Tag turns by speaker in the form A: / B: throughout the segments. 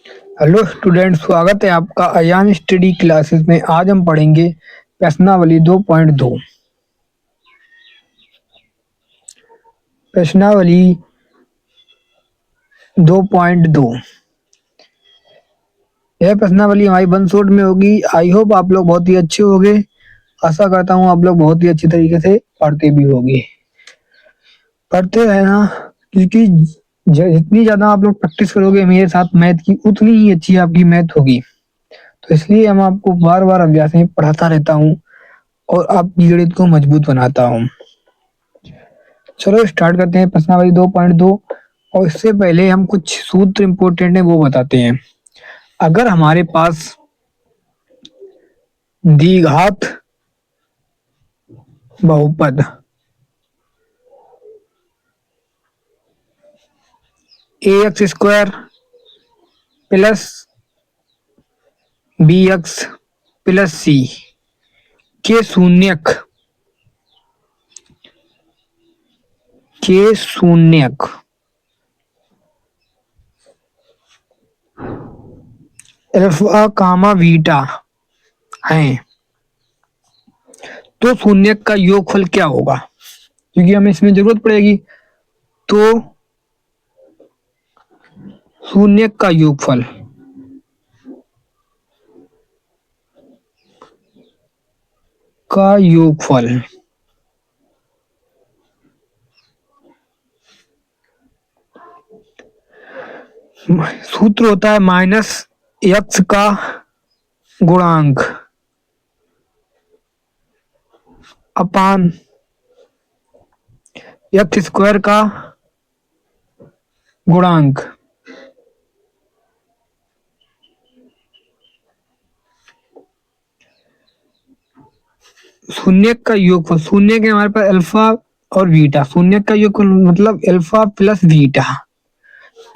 A: Hello student, स्वागत है आपका अयान स्टडी क्लासेस में। आज हम पढ़ेंगे प्रश्नावली 2.2। प्रश्नावली 2.2 यह प्रश्नावली हमारी वन शॉट में होगी। आई होप आप लोग बहुत ही अच्छे होंगे। आशा करता हूँ आप लोग बहुत ही अच्छी तरीके से पढ़ते भी होंगे। पढ़ते रहना, क्योंकि जितनी ज़्यादा आप लोग प्रैक्टिस करोगे मेरे साथ मैथ की, उतनी ही अच्छी आपकी मैथ होगी। तो इसलिए हम आपको बार बार अभ्यास में पढ़ाता रहता हूँ और आपकी गणित को मजबूत बनाता हूँ। चलो स्टार्ट करते हैं प्रश्नावली 2.2। और इससे पहले हम कुछ सूत्र इंपॉर्टेंट है वो बताते हैं। अगर हमारे पास द्विघात बहुपद ax² plus bx plus c के शून्यक अल्फा कामा बीटा हैं, तो शून्यक का योगफल क्या होगा? क्योंकि हमें इसमें जरूरत पड़ेगी। तो शून्यक का योगफल सूत्र होता है माइनस एक्स का गुणांक अपान x² का गुणांक। शून्य का योगफल, शून्य के हमारे पास अल्फा और बीटा, शून्य का योगफल मतलब अल्फा प्लस बीटा।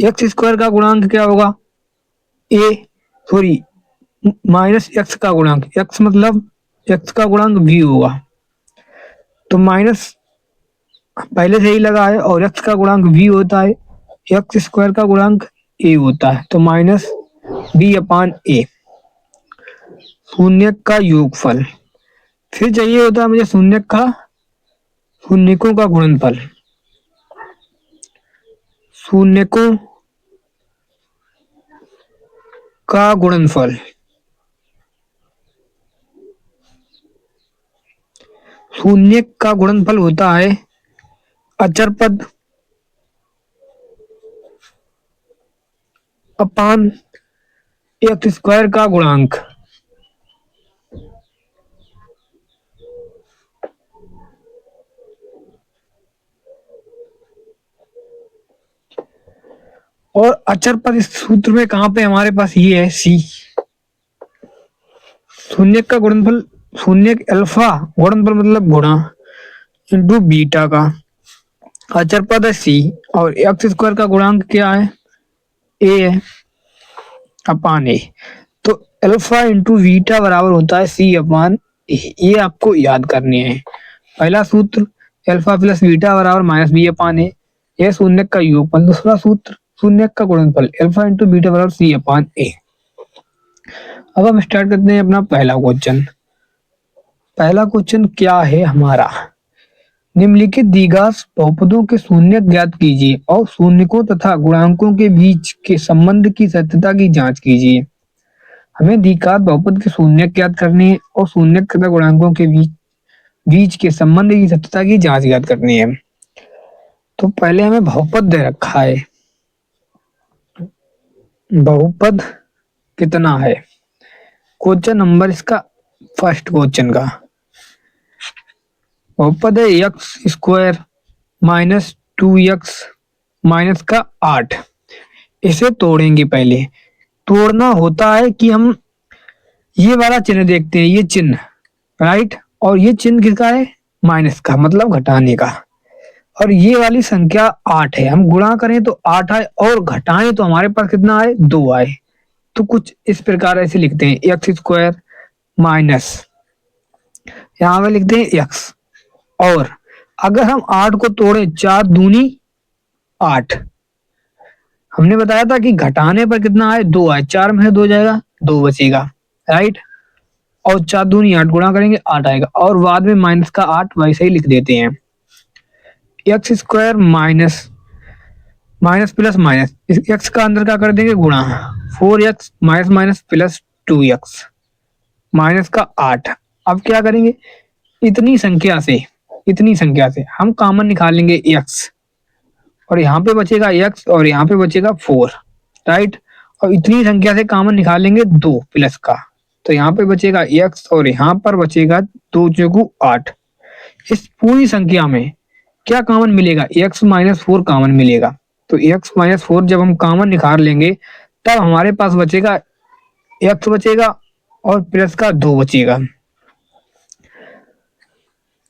A: x² का गुणांक क्या होगा? माइनस एक्स का गुणांक, x मतलब x का गुणांक v होगा। तो माइनस पहले से ही लगा है और x का गुणांक v होता है, x² का गुणांक a होता है, तो माइनस b अपान a शून्य का योगफल। फिर चाहिए होता है मुझे शून्यकों का गुणनफल। शून्यकों का गुणनफल शून्य का गुणनफल होता है अचर पद अपान x² का गुणांक। और अचर पद इस सूत्र में कहां पे हमारे पास ये है c। शून्य का गुणनफल, शून्य अल्फा गुणनफल मतलब गुणा इंटू बीटा का, अचर पद है c और x² का गुणांक क्या है? a है अपान a। तो अल्फा इंटू बीटा बराबर होता है c अपान a। ये आपको याद करने हैं। पहला सूत्र अल्फा प्लस बीटा बराबर माइनस बी अपान ए, यह शून्य का योगफल। दूसरा सूत्र शून्य का गुणनफल अल्फा इंटू बीटा बराबर सी अपान ए। अब हम स्टार्ट करते हैं अपना पहला क्वेश्चन। पहला क्वेश्चन क्या है हमारा? निम्नलिखित द्विघात बहुपदों के शून्यक ज्ञात कीजिए और शून्यकों तथा गुणांकों के बीच के संबंध की सत्यता की जांच कीजिए। हमें द्विघात बहुपद के शून्यक ज्ञात करने हैं और शून्यक तथा गुणांकों के बीच के संबंध की सत्यता की जांच ज्ञात करनी है। तो पहले हमें बहुपद दे रखा है। बहुपद कितना है? क्वेश्चन नंबर इसका फर्स्ट क्वेश्चन का बहुपद है x² माइनस 2x माइनस का 8। इसे तोड़ेंगे। पहले तोड़ना होता है कि हम ये वाला चिन्ह देखते हैं, ये चिन्ह राइट, और ये चिन्ह किसका है? माइनस का, मतलब घटाने का। और ये वाली संख्या 8 है, हम गुणा करें तो 8 आए और घटाएं तो हमारे पास कितना आए? 2 आए। तो कुछ इस प्रकार ऐसे लिखते हैं x² माइनस, यहां पे लिखते हैं x। और अगर हम 8 को तोड़े, 4 दूनी 8, हमने बताया था कि घटाने पर कितना आए, 2 आए, 4 में से 2 जाएगा, 2 बचेगा, राइट। और 4 दूनी 8, गुणा करेंगे 8 आएगा, और बाद में माइनस का 8 वैसे ही लिख देते हैं। X square minus minus plus minus, इस एक्स का अंदर क्या कर देंगे, गुणा, 4x minus minus plus 2x minus का 8। अब क्या करेंगे, इतनी संख्या से हम कॉमन निकाल लेंगे x, और यहाँ पे बचेगा x और यहाँ पे बचेगा 4, राइट। और इतनी संख्या से कॉमन निकाल लेंगे 2 प्लस का, तो यहाँ पे बचेगा x और यहाँ पर बचेगा 2 चौकू 8। इस पूरी संख्या में क्या कॉमन मिलेगा, x माइनस 4 कॉमन मिलेगा। तो x माइनस 4 जब हम कॉमन निकाल लेंगे तब हमारे पास बचेगा x बचेगा और प्लस का 2 बचेगा।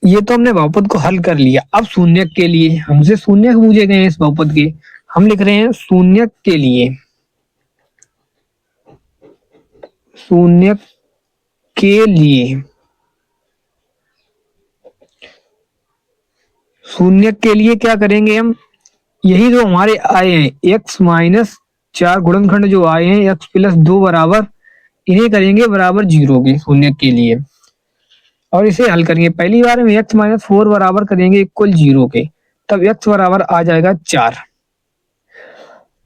A: ये तो हमने बहुपद को हल कर लिया। अब शून्य के लिए हमसे शून्य पूछे गए हैं इस बहुपद के, हम लिख रहे हैं शून्य के लिए, शून्य के लिए, शून्य के लिए क्या करेंगे हम, यही जो हमारे आए हैं x माइनस 4 गुणनखंड जो आए हैं x प्लस 2 बराबर, इन्हें करेंगे बराबर 0 के शून्य के लिए, और इसे हल करेंगे। पहली बार में x माइनस 4 बराबर करेंगे इक्वल 0 के, तब x बराबर आ जाएगा 4।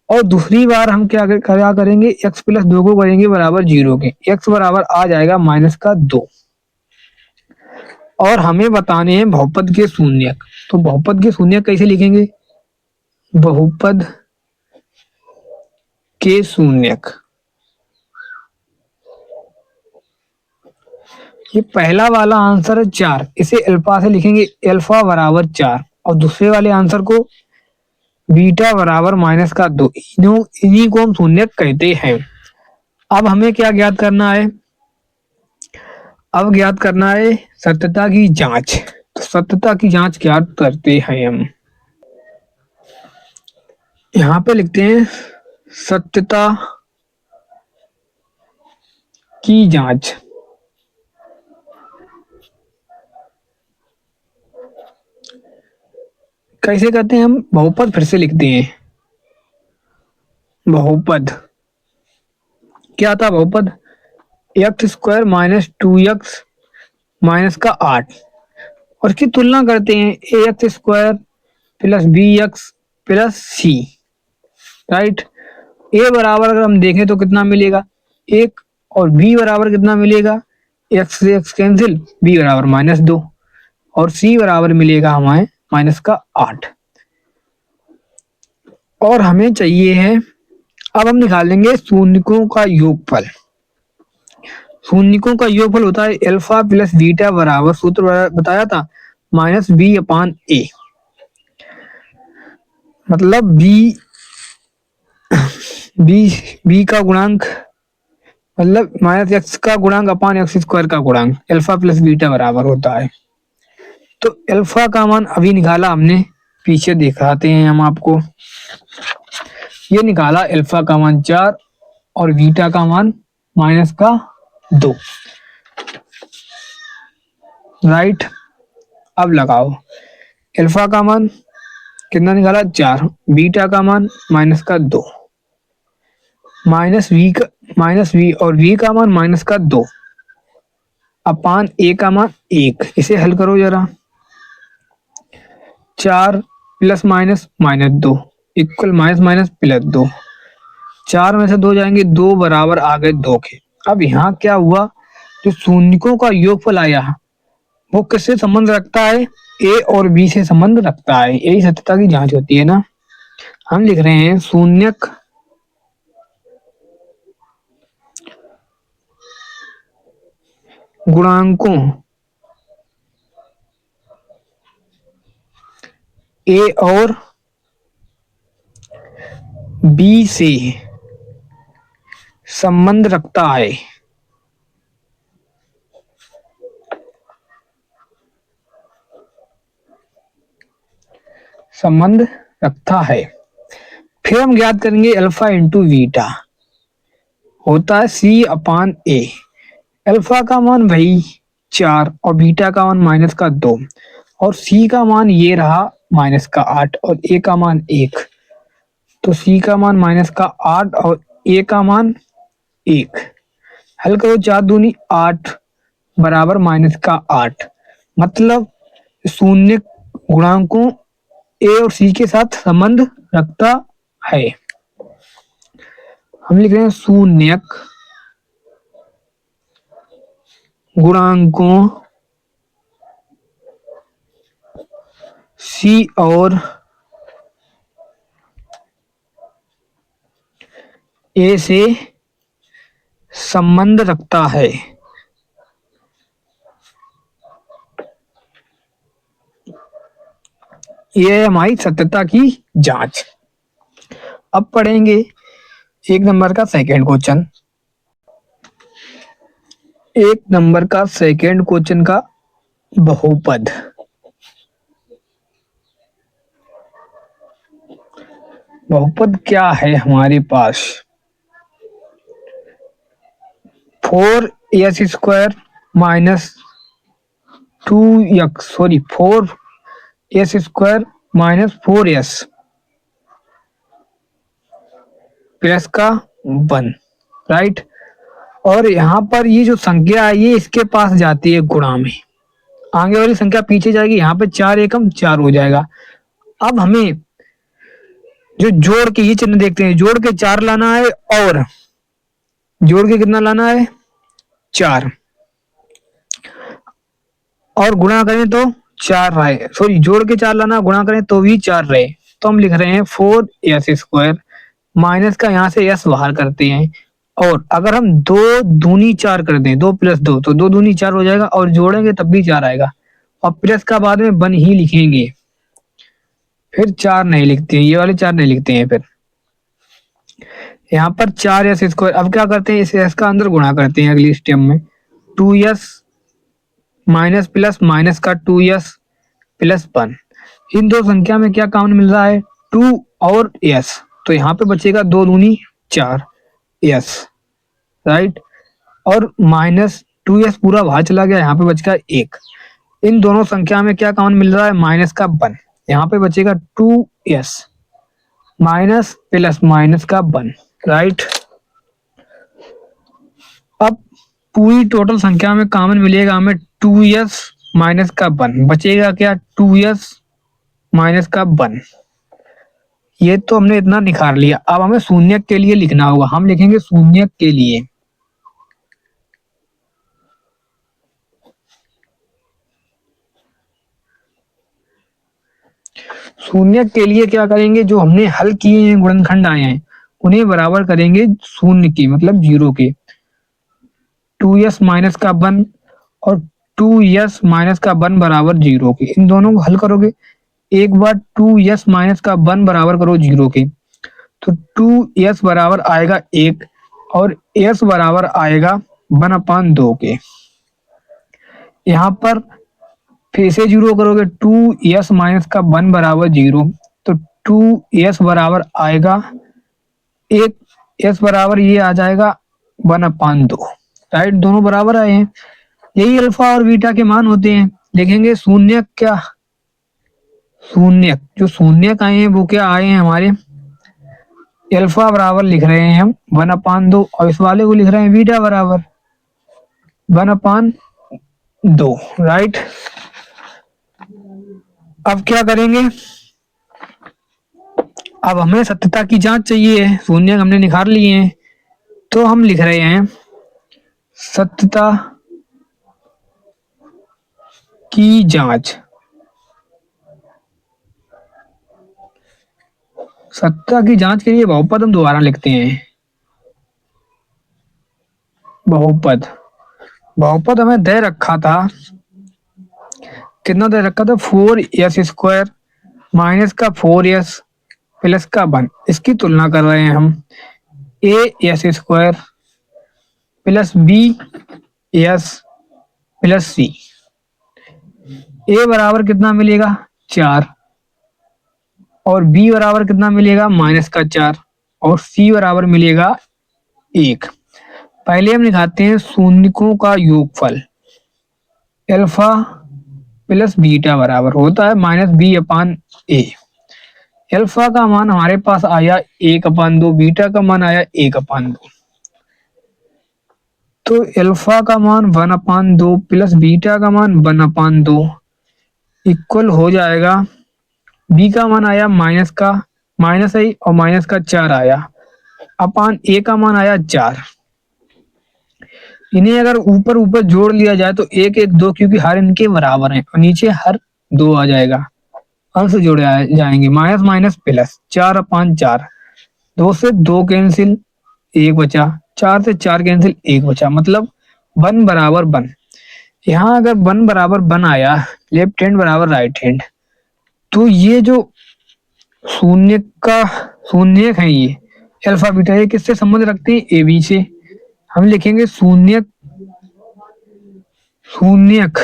A: और दूसरी बार हम क्या करेंगे, x प्लस 2 को करेंगे बराबर 0 के, x बराबर आ जाएगा माइनस का 2। और हमें बताने हैं बहुपद के शून्यक, तो बहुपद के शून्यक कैसे लिखेंगे, बहुपद के शून्यक, ये पहला वाला आंसर है 4, इसे अल्फा से लिखेंगे, अल्फा बराबर 4, और दूसरे वाले आंसर को बीटा बराबर माइनस का 2, इन्हीं को हम शून्यक कहते हैं। अब हमें क्या ज्ञात करना है, अब ज्ञात करना है सत्यता की जांच। तो सत्यता की जांच ज्ञात करते हैं हम, यहाँ पे लिखते हैं सत्यता की जांच। कैसे करते हैं हम, बहुपद फिर से लिखते हैं, बहुपद क्या था, बहुपद x square minus 2x minus का 8, और इसकी तुलना करते हैं a x square plus b x plus c, right. A बराबर अगर हम देखें तो कितना मिलेगा 1, और बी बराबर कितना मिलेगा, एक्स से एक्स कैंसिल, बी बराबर माइनस 2, और सी बराबर मिलेगा हमें माइनस का 8। और हमें चाहिए है, अब हम निकालेंगे शून्यकों का योगफल। शून्यकों का योगफल होता है अल्फा प्लस बीटा बराबर, सूत्र बताया था, माइनस बी अपान ए, मतलब बी का गुणांक, मतलब माइनस एक्स का गुणांक अपान एक्स स्क्वायर का गुणांक, अल्फा प्लस बीटा बराबर होता है। तो अल्फा का मान अभी निकाला हमने, पीछे दिखाते हैं हम आपको, ये निकाला अल्फा का मान 4 और बीटा का मान माइनस का 2, राइट। अब लगाओ, अल्फा का मान कितना निकाला 4, बीटा का मान माइनस का 2, माइनस वी और वी का मान माइनस का 2 अपान ए का मान 1। इसे हल करो जरा, 4 plus minus minus 2 equal minus minus plus 2, 4 में से 2 जाएंगे, 2 बराबर आ गए 2 के। अब यहाँ क्या हुआ, जो शून्यकों का योगफल आया वो किससे संबंध रखता है, ए और बी से संबंध रखता है। यही सत्यता की जांच होती है ना। हम लिख रहे हैं शून्यक गुणांकों ए और बी से संबंध रखता है। संबंध रखता है। फिर हम ज्ञात करेंगे अल्फा इंटू बीटा होता है सी अपान ए। अल्फा का मान वही 4 और बीटा का मान माइनस का 2 और सी का मान ये रहा माइनस का 8 और ए का मान 1। तो सी का मान माइनस का 8 और ए का मान 1। हल करो 4 दूनी 8 बराबर माइनस का 8। मतलब शून्य गुणांकों ए और सी के साथ संबंध रखता है। हम लिख रहे हैं शून्य गुणांकों सी और ए से संबंध रखता है। यह है हमारी सत्यता की जांच। अब पढ़ेंगे 1 नंबर का सेकंड क्वेश्चन। 1 नंबर का सेकंड क्वेश्चन का बहुपद। बहुपद क्या है हमारे पास? 4s² minus 2x, sorry 4s² minus 4s plus का 1, राइट। और यहाँ पर ये जो संख्या है ये इसके पास जाती है गुणा में, आगे वाली संख्या पीछे जाएगी। यहाँ पे 4 एकम 4 हो जाएगा। अब हमें जो जोड़ के ये चिन्ह देखते हैं, जोड़ के 4 लाना है और जोड़ के कितना लाना है 4, और गुणा करें तो 4 रहे, सॉरी जोड़ के 4 लाना, गुणा करें तो भी 4 रहे। तो हम लिख रहे हैं 4s² माइनस का यहाँ से s बाहर करते हैं, और अगर हम 2 दूनी 4 कर दें, 2 + 2 तो 2 दूनी 4 हो जाएगा, और जोड़ेंगे तब भी 4 आएगा, और प्लस का बाद में 1 ही लिखेंगे, फिर 4 नहीं लिखते हैं, ये वाले 4 नहीं लिखते हैं। फिर यहाँ पर 4s²। अब क्या करते हैं, इस s का अंदर गुणा करते हैं अगली स्टेप में। 2s माइनस प्लस माइनस का 2s प्लस 1। इन दो संख्या में क्या कॉमन मिल रहा है 2 और s, तो यहाँ पे बचेगा 2 दूनी 4 s, राइट। और माइनस 2s पूरा बाहर चला गया, यहाँ पे बचेगा 1। इन दोनों संख्या में क्या कॉमन मिल रहा है माइनस का 1, यहाँ पे बचेगा 2s माइनस प्लस माइनस का 1, राइट। अब पूरी टोटल संख्या में कॉमन मिलेगा हमें 2s माइनस का 1, बचेगा क्या 2s माइनस का 1। ये तो हमने इतना निकाल लिया। अब हमें शून्य के लिए लिखना होगा, हम लिखेंगे शून्य के लिए। शून्य के लिए क्या करेंगे, जो हमने हल किए हैं गुणनखंड आए हैं उन्हें बराबर करेंगे शून्य के, मतलब 0 के। 2s माइनस का 1 और 2s माइनस का 1 बराबर 0 के, इन दोनों को हल करोगे। एक बार 2s माइनस का 1 बराबर करो 0 के, तो 2s बराबर आएगा 1 और s बराबर आएगा 1/2 के। यहाँ पर फिर से 0 करोगे, 2s माइनस का 1 बराबर 0, तो 2s बराबर आएगा 1, s बराबर ये आ जाएगा 1/2, राइट। दोनों बराबर आए हैं, यही अल्फा और बीटा के मान होते हैं। देखेंगे शून्य क्या, शून्य जो शून्य आए हैं वो क्या आए हैं हमारे, अल्फा बराबर लिख रहे हैं हम 1/2, और इस वाले को लिख रहे हैं बीटा बराबर 1/2, राइट। अब क्या करेंगे, अब हमें सत्यता की जांच चाहिए है। शून्य हमने निकाल लिए हैं, तो हम लिख रहे हैं सत्यता की जांच। सत्यता की जांच के लिए बहुपद हम दोबारा लिखते हैं। बहुपद, बहुपद हमें दे रखा था, कितना दे रखा था 4s² माइनस का 4s प्लस का 1। इसकी तुलना कर रहे हैं हम, as² plus bs plus c। a बराबर कितना मिलेगा 4, और b बराबर कितना मिलेगा माइनस का 4, और c बराबर मिलेगा 1। पहले हम निकालते हैं शून्यकों का योगफल। अल्फा प्लस बीटा बराबर होता है -b/a। अल्फा का मान हमारे पास आया 1/2, बीटा का मान आया 1/2। तो अल्फा का मान 1/2 प्लस बीटा का मान 1/2 इक्वल हो जाएगा, बी का मान आया माइनस आई और माइनस का 4 आया, अपान ए का मान आया 4। इन्हें अगर ऊपर ऊपर जोड़ लिया जाए तो 1 1 2, क्योंकि हर इनके बराबर हैं, और नीचे हर 2 आ जाएगा, अंश जोड़े जाएंगे, माइनस माइनस प्लस 4/4। 2 से 2 कैंसिल, 1 बचा, 4 से 4 कैंसिल, 1 बचा, मतलब 1 बराबर 1। यहाँ अगर 1 बराबर 1 आया, लेफ्ट हैंड बराबर राइट हैंड, तो ये जो शून्य का शून्यक है, ये अल्फा बीटा, ये किससे संबंध रखते हैं? ए बी से। हम लिखेंगे शून्यक शून्यक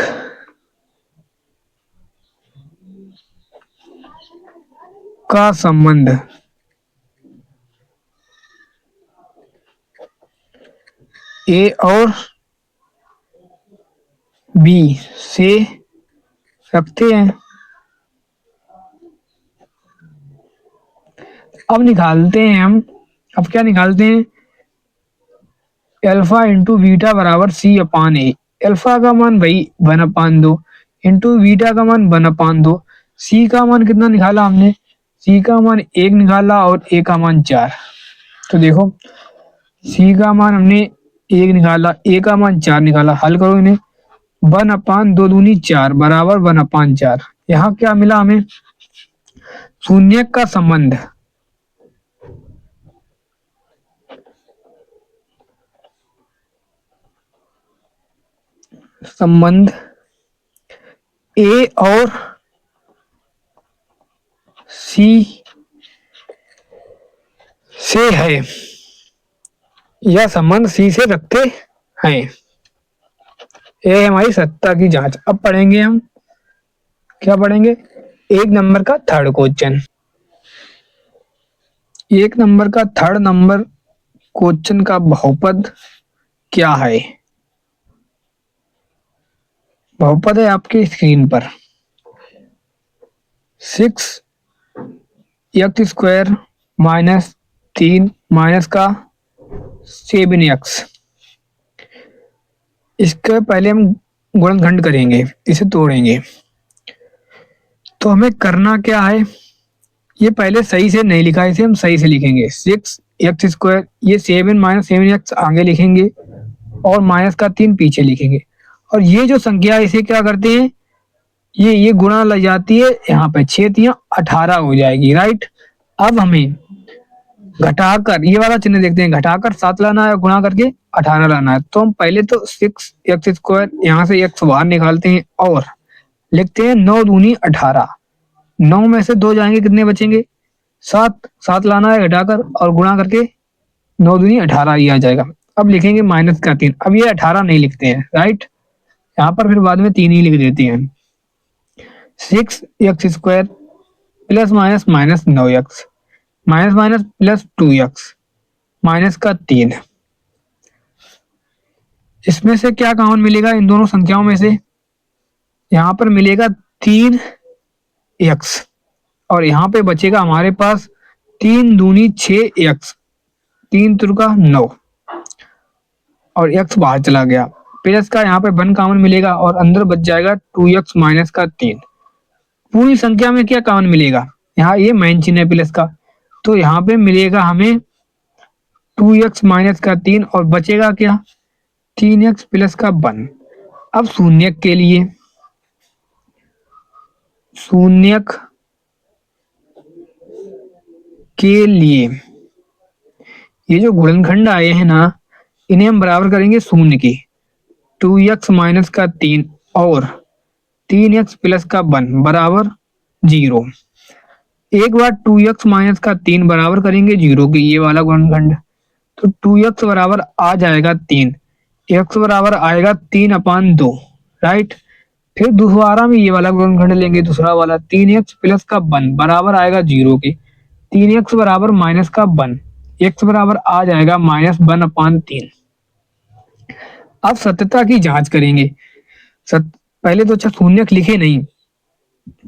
A: का संबंध ए और बी से रखते हैं। अब निकालते हैं हम, अब क्या निकालते हैं? अल्फा इंटू बीटा बराबर सी अपान ए। अल्फा का मान भाई 1/2 इंटू बीटा का मान 1/2। सी का मान कितना निकाला हमने? सी का मान 1 निकाला और ए का मान 4। तो देखो, सी का मान हमने 1 निकाला, ए का मान 4 निकाला, हल करो इन्हें। 1/2 दूनी 4 बराबर 1/4। यहाँ क्या मिला हमें? शून्य का संबंध संबंध ए और सी से है, यह संबंध सी से रखते हैं। ये है हमारी सत्ता की जांच। अब पढ़ेंगे हम, क्या पढ़ेंगे? 1 नंबर का थर्ड क्वेश्चन। 1 नंबर का थर्ड नंबर क्वेश्चन का बहुपद क्या है? बहुपद है आपके स्क्रीन पर, 6x² माइनस 3 माइनस का 7x। इसके पहले हम गुणनखंड करेंगे, इसे तोड़ेंगे। तो हमें करना क्या है? ये पहले सही से नहीं लिखा, इसे हम सही से लिखेंगे। 6x², ये 7 माइनस 7x आगे लिखेंगे और माइनस का 3 पीछे लिखेंगे। और ये जो संख्या इसे क्या करते हैं, ये गुणा लग जाती है, यहाँ पे 6 18 हो जाएगी, राइट। अब हमें घटाकर ये वाला चिन्ह देखते हैं, घटाकर 7 लाना है, गुणा करके 18 लाना है। तो हम पहले तो 6x², यहाँ से x बाहर निकालते हैं और लिखते हैं 9 दूनी 18। 9 में से 2 जाएंगे, कितने बचेंगे? 7। 7 लाना है घटाकर और गुणा करके 9 दूनी 18 ही आ जाएगा। अब लिखेंगे माइनस का 3। अब ये 18 नहीं लिखते हैं, राइट, यहाँ पर फिर बाद में 3 ही लिख देते हैं। 6x² plus minus minus 9x minus minus plus 2x minus का 3। इसमें से क्या कॉमन मिलेगा इन दोनों संख्याओं में से? यहाँ पर मिलेगा 3x और यहाँ पे बचेगा हमारे पास 3 दूनी 6x, 3 त्रिका 9 और x बाहर चला गया। प्लस का यहाँ पे 1 कॉमन मिलेगा और अंदर बच जाएगा 2x माइनस का 3। पूरी संख्या में क्या कॉमन मिलेगा? यहाँ ये माइन चिन्ह है प्लस का, तो यहाँ पे मिलेगा हमें 2x माइनस का 3 और बचेगा क्या? 3x प्लस का 1। अब शून्यक के लिए, शून्यक के लिए ये जो गुणनखंड आए हैं ना, इन्हें हम बराबर करेंगे शून्य के। 2x माइनस का 3 और 3x प्लस का 1 बराबर 0। एक बार 2x माइनस का 3 बराबर करेंगे 0 के, ये वाला गुणनखंड, तो 2x बराबर आ जाएगा 3, x बराबर आएगा 3/2, राइट। फिर दोबारा में ये वाला गुणनखंड लेंगे, दूसरा वाला 3x प्लस का 1 बराबर आएगा 0 के, 3x बराबर माइनस का 1, x बराबर आ जाएगा -1/3। अब सत्यता की जांच करेंगे। पहले तो अच्छा शून्यक लिखे नहीं,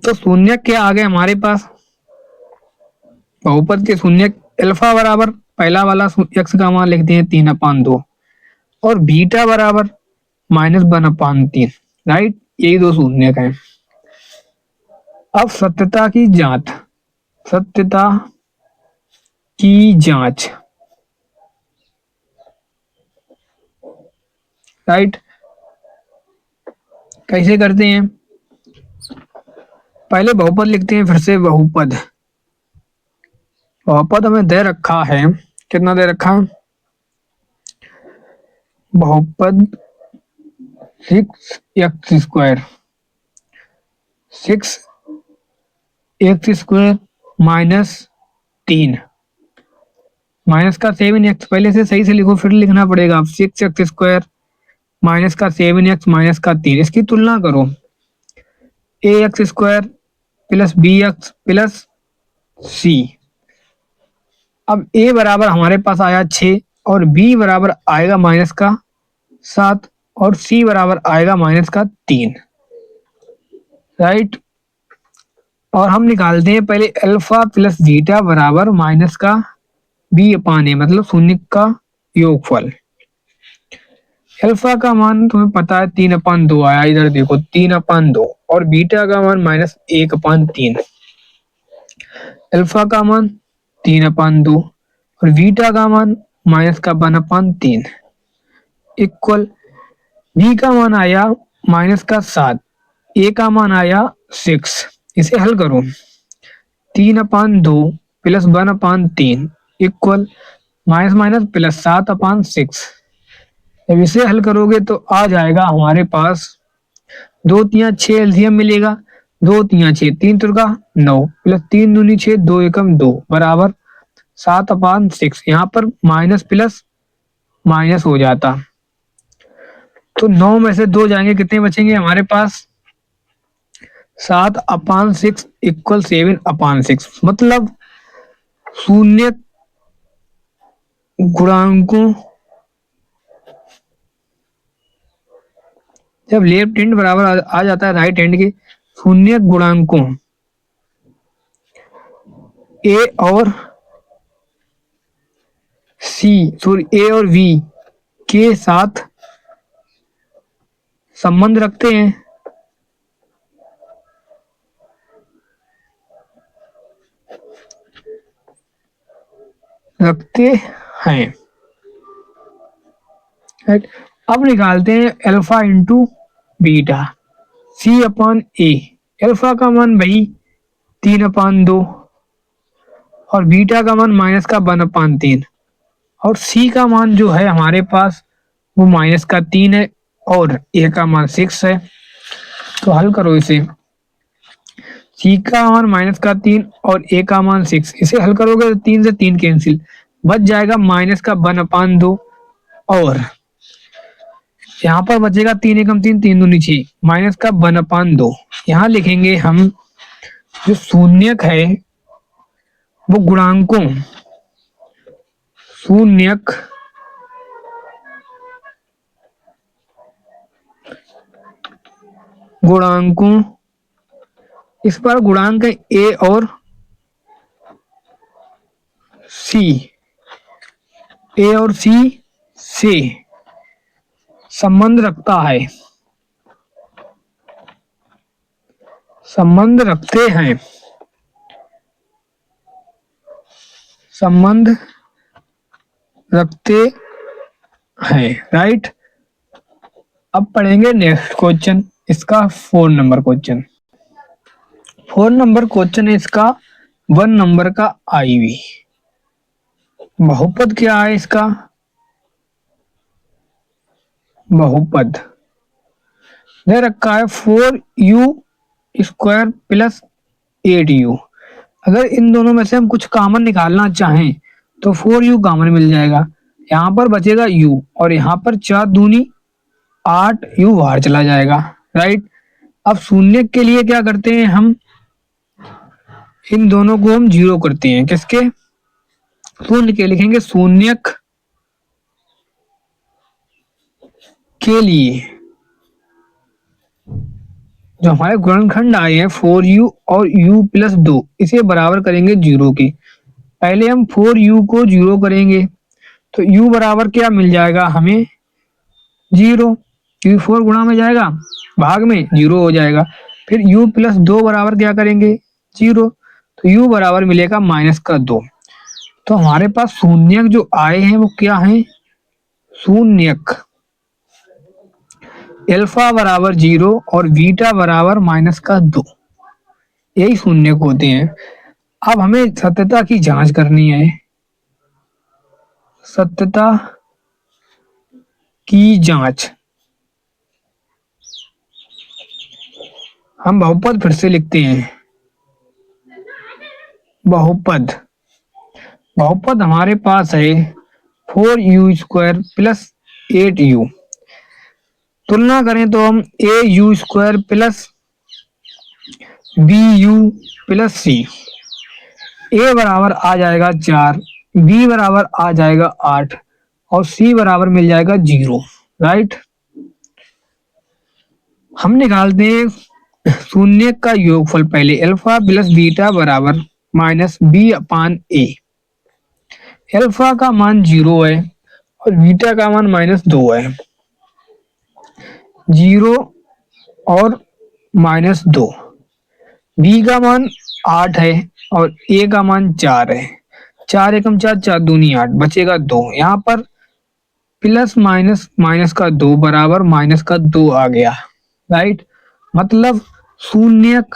A: तो शून्यक क्या आ गए हमारे पास? बहुपद के शून्य अल्फा बराबर पहला वाला x का मान लिखते हैं 3/2 और बीटा बराबर -1/3, राइट। यही दो शून्य है। अब सत्यता की जांच, सत्यता की जांच, राइट, कैसे करते हैं? पहले बहुपद लिखते हैं, फिर से बहुपद। बहुपद हमें दे रखा है, कितना दे रखा है? बहुपद 6x², 6x² -3, माइनस का 7x, पहले से सही से लिखो फिर लिखना पड़ेगा। अब 6x² माइनस का 7x माइनस का 3, इसकी तुलना करो। ax² plus bx plus c। अब a बराबर हमारे पास आया 6 और b बराबर आएगा -7 और c बराबर आएगा -3, राइट। और हम निकालते हैं पहले अल्फा प्लस बीटा बराबर -b/a, मतलब शून्य का योगफल। अल्फा का मान तुम्हें पता है 3/2 आया, इधर देखो 3/2, और बीटा का मान -1/3। अल्फा का मान 3/2 और बीटा का मान -1/3 इक्वल, बी का मान आया -7, ए का मान आया 6। इसे हल करो। 3/2 plus 1/3 equal minus minus plus 7/6। जब इसे हल करोगे तो आ जाएगा हमारे पास 2 3 6 एलसीएम मिलेगा। 2 3 6, 3 तुरका 9 प्लस 3 दूनी 6, 2 एकम 2 बराबर 7/6। यहाँ पर माइनस प्लस माइनस हो जाता, तो 9 में से 2 जाएंगे, कितने बचेंगे हमारे पास? 7/6 इक्वल 7/6। मतलब शून्य गुणांकों, जब लेफ्ट हैंड बराबर आ जाता है राइट हैंड के, शून्य गुणांकों ए और सी, सॉरी ए और वी के साथ संबंध रखते हैं। राइट। अब निकालते हैं alpha into beta, C/A। Alpha का मान भाई 3/2 और बीटा का मान -1/3 और सी का मान जो है हमारे पास वो -3 है और ए का मान 6 है। तो हल करो इसे। सी का मान -3 और ए का मान 6, इसे हल करोगे तो 3 से 3 कैंसिल, बच जाएगा -1/2 और यहाँ पर बचेगा 3 एकम 3, 3 दूनी 6, -1/2। यहाँ लिखेंगे हम जो शून्यक है वो गुणांकों, शून्यक गुणांकों, इस पर गुणांक है ए और सी, ए और सी से संबंध रखता है, संबंध रखते हैं, संबंध रखते हैं, राइट। अब पढ़ेंगे नेक्स्ट क्वेश्चन, इसका 4 नंबर क्वेश्चन। 4 नंबर क्वेश्चन है इसका 1 नंबर का आईवी। बहुपद क्या है इसका? बहुपद दे रखा है 4u² प्लस 8u। अगर इन दोनों में से हम कुछ कॉमन निकालना चाहें तो 4u कॉमन मिल जाएगा, यहाँ पर बचेगा u और यहाँ पर 4 दूनी 8u बाहर चला जाएगा, राइट। अब शून्य के लिए क्या करते हैं हम, इन दोनों को हम 0 करते हैं। किसके? शून्य के लिखेंगे शून्यक के लिए जो हमारे गुणनखंड आए हैं 4u और u+2, इसे बराबर करेंगे 0 के। पहले हम 4u को 0 करेंगे तो u बराबर क्या मिल जाएगा हमें 0, क्योंकि 4 गुणा में जाएगा भाग में 0 हो जाएगा। फिर u प्लस 2 बराबर क्या करेंगे 0, तो u बराबर मिलेगा -2। तो हमारे पास शून्यक जो आए हैं वो क्या हैं, शून्यक अल्फा बराबर 0 और बीटा बराबर -2, यही शून्यक होते हैं। अब हमें सत्यता की जांच करनी है, सत्यता की जांच। हम बहुपद फिर से लिखते हैं, बहुपद बहुपद हमारे पास है 4u² प्लस 8u। तुलना करें तो हम au² plus bu plus c, a बराबर आ जाएगा 4, b बराबर आ जाएगा 8 और c बराबर मिल जाएगा 0, राइट। हम निकालते हैं शून्य का योगफल। पहले अल्फा प्लस बीटा बराबर -b/a। अल्फा का मान 0 है और बीटा का मान -2 है, 0 और -2। b का मान 8 है और a का मान 4 है, 4 एकम 4, 4 दूनी 8, बचेगा 2। यहाँ पर प्लस माइनस माइनस का 2 बराबर -2 आ गया, राइट। मतलब शून्यक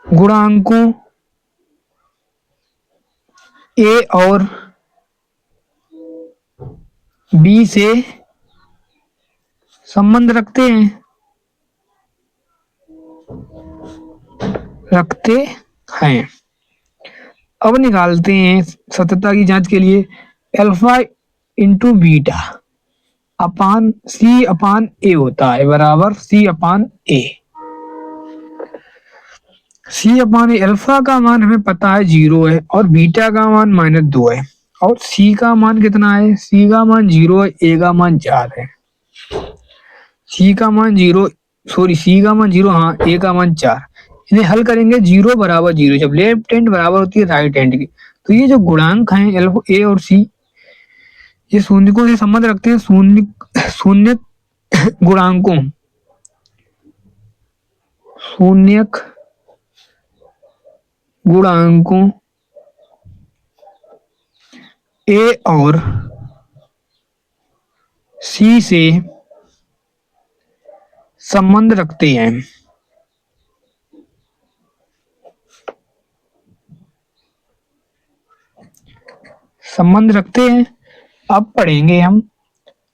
A: गुणांकों a और b से संबंध रखते हैं, अब निकालते हैं सत्यता की जांच के लिए अल्फा इंटू बीटा अपान c/a होता है बराबर c/a। c/a अल्फा का मान हमें पता है 0 है और बीटा का मान -2 है और c का मान कितना है, c का मान 0 है, a का मान 4 है। c का मान 0, हाँ, a का मान 4। इन्हें हल करेंगे 0 बराबर 0, जब लेफ्ट हैंड बराबर होती है राइट हैंड की, तो ये जो गुणांक हैं a और c, ये शून्यकों से संबंध रखते हैं। शून्यक गुणांकों a और c से संबंध रखते हैं। अब पढ़ेंगे हम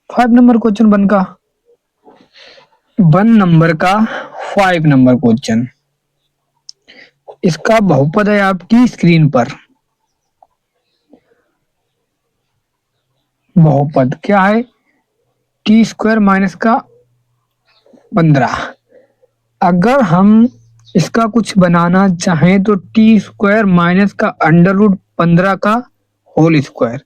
A: 5 नंबर क्वेश्चन 1 नंबर का 5 नंबर क्वेश्चन। इसका बहुपद है आपकी स्क्रीन पर। बहुपद क्या है, t² माइनस का 15। अगर हम इसका कुछ बनाना चाहें तो t² माइनस का √15 का होल स्क्वायर।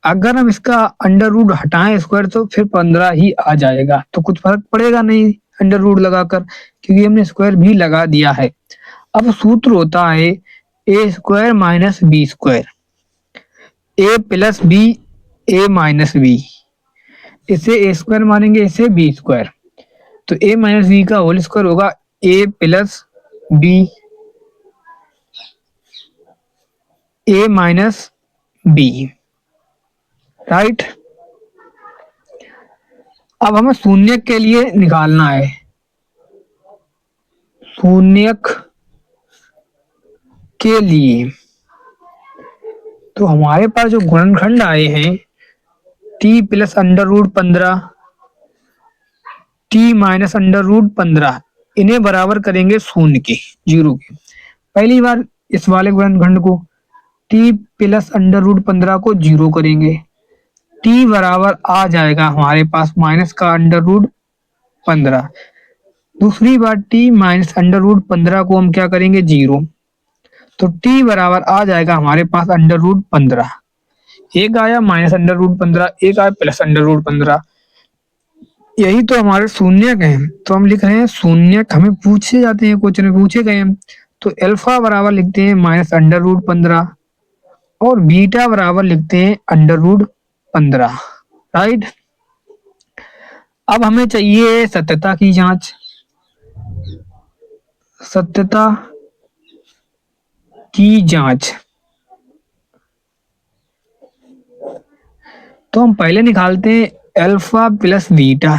A: अगर हम इसका √ हटाएं स्क्वायर तो फिर 15 ही आ जाएगा, तो कुछ फर्क पड़ेगा नहीं √ लगाकर, क्योंकि हमने स्क्वायर भी लगा दिया है। अब सूत्र होता है a² minus b², a plus b, a minus b। इसे a² मानेंगे, इसे b², तो a माइनस b का होल स्क्वायर होगा a plus b, a minus b, right. अब हमें शून्यक के लिए निकालना है। शून्यक के लिए तो हमारे पास जो गुणनखंड आए हैं t प्लस √15, t माइनस √15, इन्हें बराबर करेंगे 0 के। पहली बार इस वाले गुणनखंड को t प्लस √15 को 0 करेंगे, t बराबर आ जाएगा हमारे पास माइनस का √15। दूसरी बार t माइनस √15 को हम क्या करेंगे 0, तो t बराबर आ जाएगा हमारे पास √15। एक आया माइनस √15, एक आया प्लस √15, यही तो हमारे शून्यक हैं। तो हम लिख रहे हैं शून्यक, हमें पूछे जाते हैं क्वेश्चन में पूछे गए हैं, तो अल्फा बराबर लिखते हैं -√15 और बीटा बराबर लिखते हैं √15। राइट। अब हमें चाहिए सत्यता की जांच। सत्यता की जांच तो हम पहले निकालते हैं अल्फा प्लस बीटा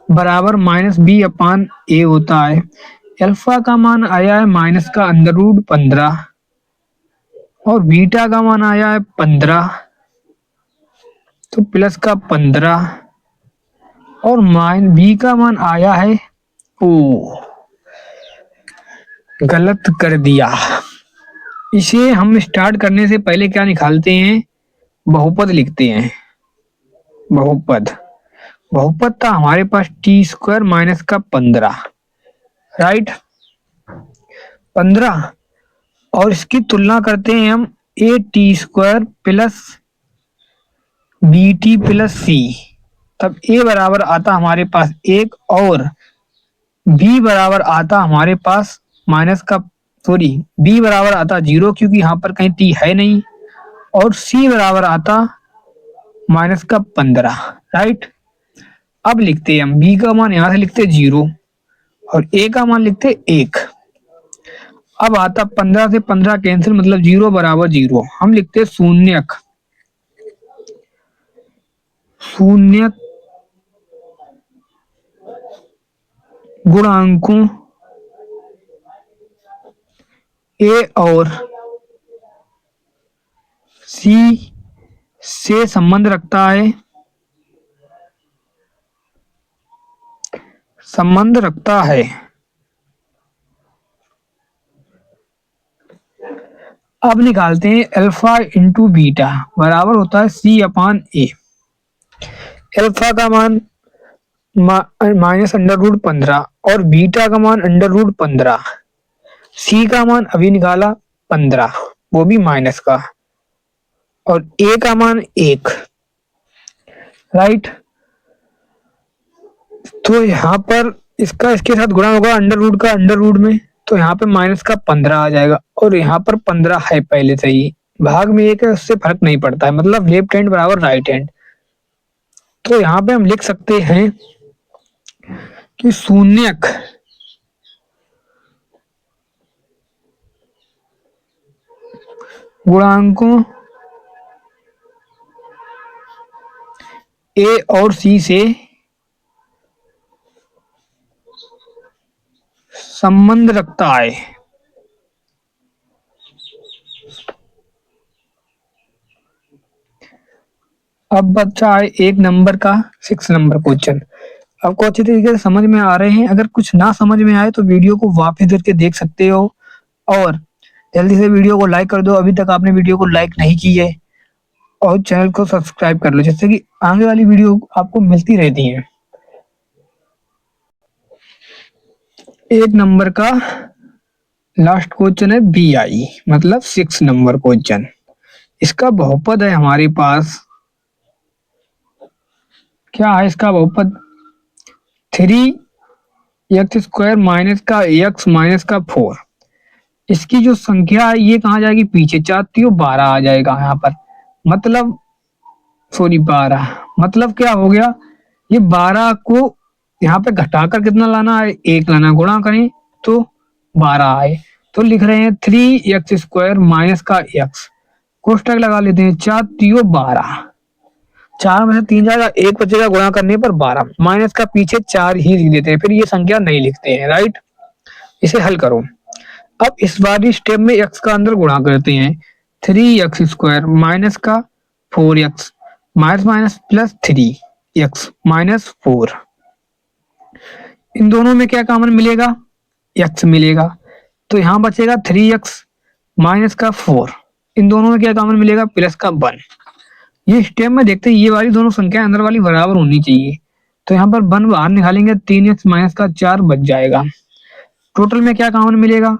A: बराबर -b/a होता है। अल्फा का मान आया है माइनस का √15 और बीटा का मान आया है 15, तो प्लस का 15 और बी का मान आया है ओ, गलत कर दिया। इसे हम स्टार्ट करने से पहले क्या निकालते हैं, बहुपद लिखते हैं। बहुपद बहुपद था हमारे पास t² माइनस का 15। राइट। 15 और इसकी तुलना करते हैं हम a² plus bt plus c। तब a बराबर आता हमारे पास 1 और b बराबर आता हमारे पास b बराबर आता 0 क्योंकि यहाँ पर कहीं t है नहीं, और c बराबर आता -15। राइट। अब लिखते हैं हम b का मान यहाँ से लिखते 0 और a का मान लिखते 1। अब आता 15 से 15 कैंसिल, मतलब 0 बराबर 0। हम लिखते शून्यक गुणांकों a और c से संबंध रखता है। अब निकालते हैं अल्फा इंटू बीटा बराबर होता है c/a। अल्फा का मान -√15 और बीटा का मान √15। सी का मान अभी निकाला 15, वो भी माइनस का, और ए का मान 1। राइट। तो यहाँ पर इसका इसके साथ गुणा होगा √√ का √√ में, तो यहाँ पे -15 आ जाएगा और यहाँ पर 15 है पहले से ही, भाग में 1 है, उससे फर्क नहीं पड़ता है, मतलब लेफ्ट हैंड बराबर राइट हैंड। तो यहाँ पे हम लिख सकते हैं कि शून्यक गुणांकों ए और सी से संबंध रखता है। अब बच्चा है 1 नंबर का 6 नंबर क्वेश्चन। आपको अच्छी तरीके से समझ में आ रहे हैं? अगर कुछ ना समझ में आए तो वीडियो को वापस करके देख सकते हो, और जल्दी से वीडियो को लाइक कर दो अभी तक आपने वीडियो को लाइक नहीं की है, और चैनल को सब्सक्राइब कर लो जिससे कि आगे वाली वीडियो आपको मिलती रहती है। 1 नंबर का लास्ट क्वेश्चन है BI, मतलब 6 नंबर क्वेश्चन। इसका बहुपद है हमारे पास, क्या है इसका बहुपद, 3x² माइनस का x माइनस का 4। इसकी जो संख्या है ये कहाँ जाएगी, पीछे 4 12 आ जाएगा यहाँ पर, मतलब 12, मतलब क्या हो गया, ये 12 को यहाँ पे घटाकर कितना लाना है, 1 लाना, गुणा करें तो 12 आए, तो लिख रहे हैं 3x² माइनस का x, कोष्टक लगा लेते हैं, 4 12, 4 में से 3 जाएगा, 1 बचेगा, गुणा करने पर 12, माइनस का पीछे 4 ही लिख देते हैं, फिर ये संख्या नहीं लिखते हैं। राइट। इसे हल करो। अब इस बारी स्टेप में x का अंदर गुणा करते हैं, 3x² माइनस का 4x minus minus plus 3x minus 4। इन दोनों में क्या कॉमन मिलेगा, x मिलेगा, तो यहाँ बचेगा 3x माइनस का 4। इन दोनों में क्या कॉमन मिलेगा, प्लस का 1। ये स्टेप में देखते हैं ये वाली दोनों संख्या अंदर वाली बराबर होनी चाहिए, तो यहाँ पर 1 बाहर निकालेंगे, 3x माइनस का 4 बच जाएगा। टोटल में क्या कॉमन मिलेगा,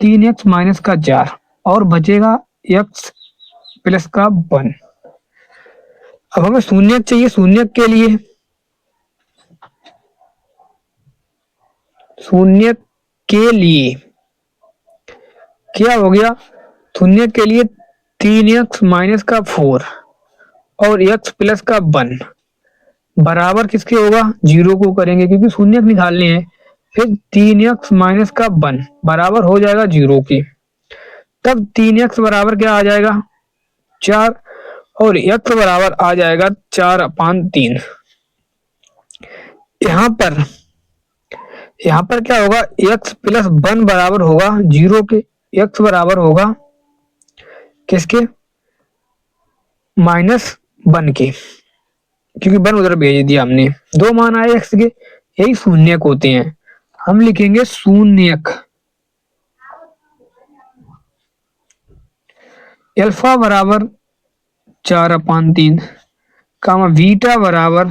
A: 3x माइनस का 4 और बचेगा x प्लस का 1। अब हमें शून्यक चाहिए, शून्यक के लिए क्या हो गया, शून्य के लिए 3x माइनस का 4 और x प्लस का 1 बराबर किसके होगा, जीरो को करेंगे क्योंकि शून्य निकालने हैं। फिर 3x माइनस का 1 बराबर हो जाएगा जीरो के। तब 3x बराबर क्या आ जाएगा, 4 और x बराबर आ जाएगा 4/3। यहाँ पर क्या होगा, x प्लस 1 बराबर होगा जीरो के, x बराबर होगा किसके, -1 के, क्योंकि 1 उधर भेज दिया हमने। दो मान आए x के, यही शून्यक होते हैं। हम लिखेंगे शून्यक। अल्फा बराबर 4/3 कामा बीटा बराबर